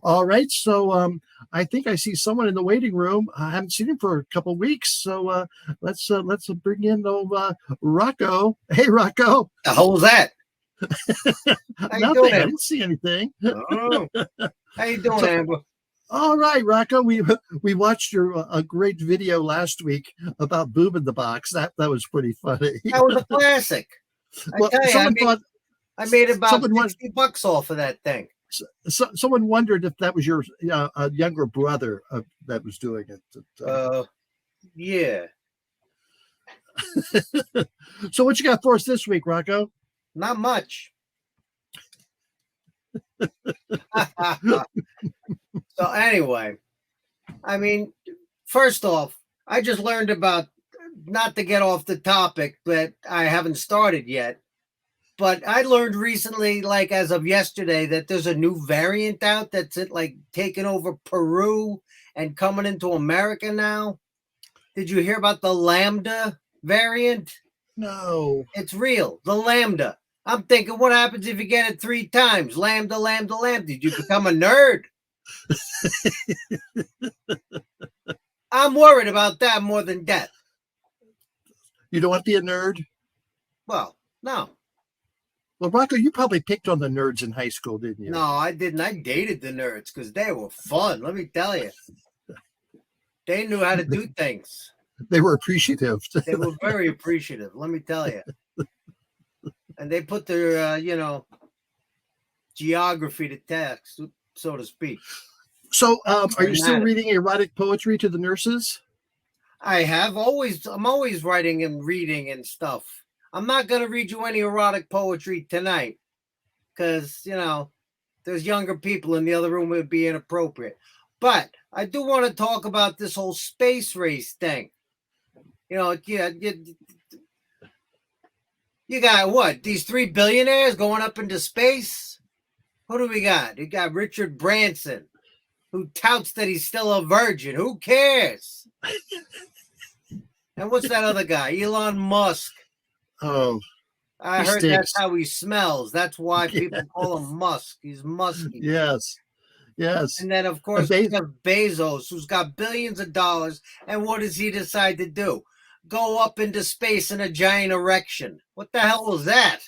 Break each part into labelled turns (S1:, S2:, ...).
S1: All right. So I think I see someone in the waiting room. I haven't seen him for a couple of weeks. So let's bring in old Rocco. Hey, Rocco.
S2: The hell was that? How you doing,
S1: Nothing. I
S2: Amber?
S1: didn't see anything.
S2: Oh, how you doing,
S1: So,
S2: Amber?
S1: all right, Rocco. We watched your a great video last week about Boob in the Box. That was pretty funny.
S2: That was a classic. I
S1: Well,
S2: tell you,
S1: someone thought
S2: I made about
S1: someone was
S2: $60 off of that thing.
S1: someone wondered if that was your younger brother that was doing it.
S2: Yeah,
S1: So what you got for us this week, Rocco?
S2: not much. So anyway, I mean, first off, I just learned about, not to get off the topic, but I haven't started yet. But I learned recently, like as of yesterday, that there's a new variant out that's like taking over Peru and coming into America now. Did you hear about the Lambda variant?
S1: No.
S2: It's real. The Lambda. I'm thinking, what happens if you get it 3 times? Lambda, Lambda, Lambda. Did you become a nerd? I'm worried about that more than death.
S1: You don't want to be a nerd?
S2: Well, no.
S1: Well, Rocco, you probably picked on the nerds in high school, didn't you?
S2: No, I didn't. I dated the nerds because they were fun. Let me tell you. They knew how to do things.
S1: They were appreciative.
S2: They were very appreciative. Let me tell you. And they put their, geography to test, so to speak.
S1: So, are you still reading erotic poetry to the nurses?
S2: I'm always writing and reading and stuff. I'm not going to read you any erotic poetry tonight because, there's younger people in the other room. It would be inappropriate. But I do want to talk about this whole space race thing. You got what? These 3 billionaires going up into space? Who do we got? You got Richard Branson, who touts that he's still a virgin. Who cares? And what's that other guy? Elon Musk.
S1: Oh,
S2: I heard that's how he smells. That's why people call him Musk. He's musky.
S1: Yes.
S2: And then, of course, we have Bezos, who's got billions of dollars. And what does he decide to do? Go up into space in a giant erection. What the hell was that?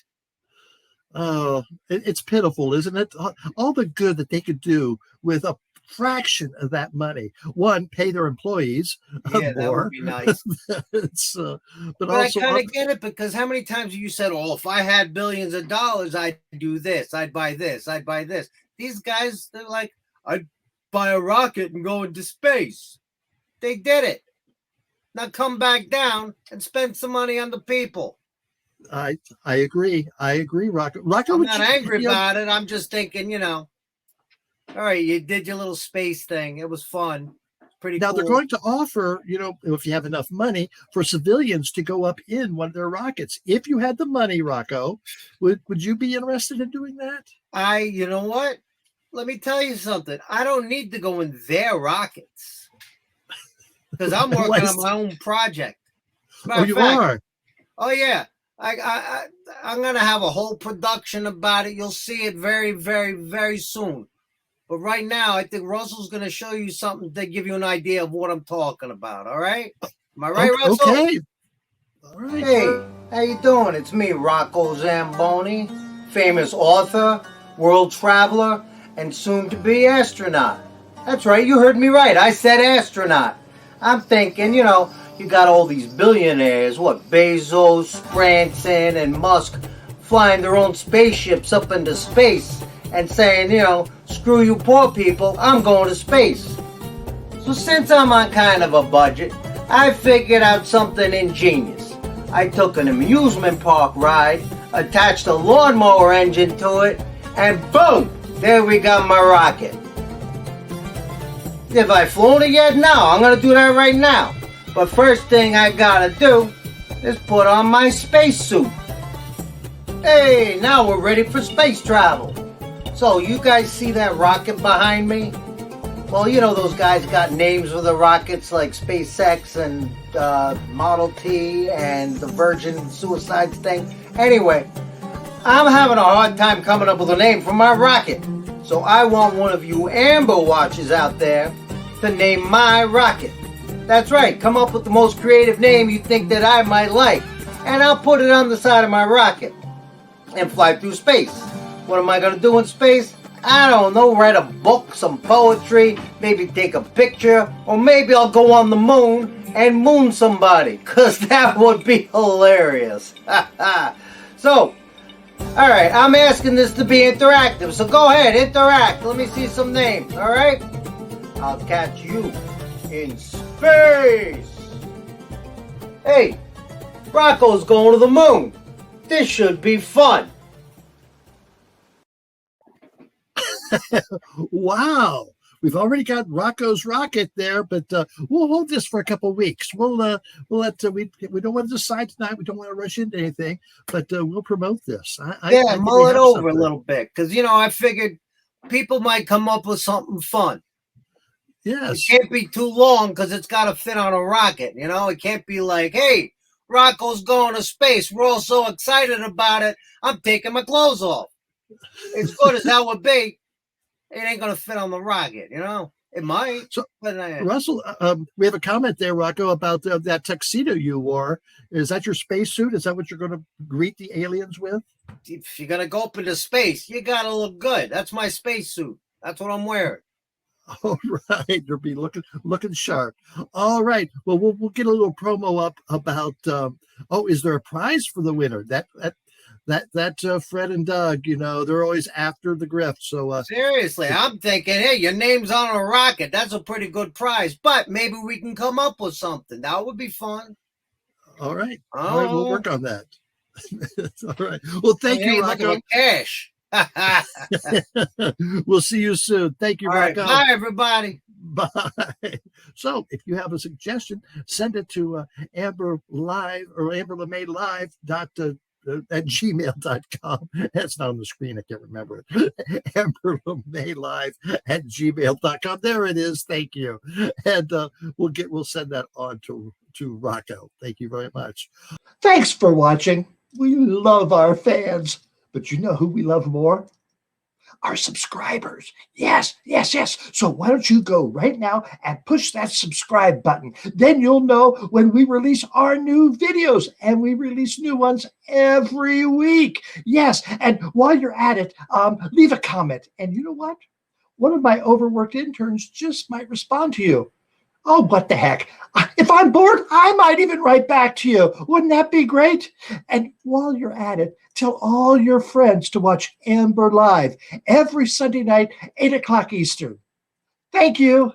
S1: Oh, it's pitiful, isn't it? All the good that they could do with a fraction of that money. One, pay their employees
S2: more. That would be nice. But also, I kind of get it, because how many times have you said, "Oh, if I had billions of dollars, I'd do this, I'd buy this, I'd buy this." These guys, they're like, "I'd buy a rocket and go into space." They did it. Now come back down and spend some money on the people.
S1: I agree. Rocco.
S2: I'm not angry about it. I'm just thinking, all right, you did your little space thing. It was fun. Pretty cool.
S1: Now they're going to offer, if you have enough money, for civilians to go up in one of their rockets. If you had the money, Rocco, would you be interested in doing that?
S2: You know what? Let me tell you something. I don't need to go in their rockets because I'm working on my own project.
S1: Oh, you are?
S2: Oh, yeah. I'm going to have a whole production about it. You'll see it very, very, very soon. But right now, I think Russell's going to show you something to give you an idea of what I'm talking about. All right? Am I right, Russell?
S1: Okay. All right.
S2: Hey, how you doing? It's me, Rocco Zamboni, famous author, world traveler, and soon-to-be astronaut. That's right. You heard me right. I said astronaut. I'm thinking, you got all these billionaires, Bezos, Branson, and Musk, flying their own spaceships up into space and saying, screw you poor people, I'm going to space. So since I'm on kind of a budget, I figured out something ingenious. I took an amusement park ride, attached a lawnmower engine to it, and boom, there we got my rocket. Have I flown it yet? No, I'm going to do that right now. But first thing I gotta do is put on my spacesuit. Hey, now we're ready for space travel. So you guys see that rocket behind me? Well, those guys got names for the rockets like SpaceX and Model T and the Virgin Suicides thing. Anyway, I'm having a hard time coming up with a name for my rocket. So I want one of you Amber watchers out there to name my rocket. That's right, come up with the most creative name you think that I might like, and I'll put it on the side of my rocket and fly through space. What am I going to do in space? I don't know, write a book, some poetry, maybe take a picture, or maybe I'll go on the moon and moon somebody, because that would be hilarious. So, alright, I'm asking this to be interactive, so go ahead, interact. Let me see some names, alright? I'll catch you in space. Hey, Rocco's going to the moon. This should be fun.
S1: Wow. We've already got Rocco's rocket there, but we'll hold this for a couple of weeks. We'll let we don't want to decide tonight. We don't want to rush into anything, but we'll promote this. I think
S2: Mull
S1: we
S2: it
S1: have
S2: over
S1: something.
S2: a little bit, because I figured people might come up with something fun.
S1: Yes.
S2: It can't be too long because it's got to fit on a rocket. It can't be like, hey, Rocco's going to space. We're all so excited about it. I'm taking my clothes off. As good as that would be, it ain't going to fit on the rocket, It might.
S1: So,
S2: but
S1: Russell, we have a comment there, Rocco, about that tuxedo you wore. Is that your spacesuit? Is that what you're going to greet the aliens with?
S2: If you're going to go up into space, you got to look good. That's my spacesuit. That's what I'm wearing.
S1: All right, you'll be looking sharp. All right, well, we'll get a little promo up about. Is there a prize for the winner? That Fred and Doug, they're always after the grift. So
S2: seriously, I'm thinking, hey, your name's on a rocket. That's a pretty good prize. But maybe we can come up with something. That would be fun.
S1: All right, we'll work on that. All right. Well, thank you, Rocco.
S2: Cash.
S1: We'll see you soon. Thank you,
S2: All
S1: Rocco.
S2: Right, bye, everybody.
S1: Bye. So if you have a suggestion, send it to Amber Live or Amber LeMay Live at gmail.com. That's not on the screen. I can't remember it. Amber LeMay Live at gmail.com. There it is. Thank you. And we'll send that on to Rocco. Thank you very much. Thanks for watching. We love our fans. But you know who we love more? Our subscribers. Yes. So why don't you go right now and push that subscribe button? Then you'll know when we release our new videos, and we release new ones every week. Yes, and while you're at it, leave a comment. And you know what? One of my overworked interns just might respond to you. Oh, what the heck? If I'm bored, I might even write back to you. Wouldn't that be great? And while you're at it, tell all your friends to watch Amber Live every Sunday night, 8 o'clock Eastern. Thank you.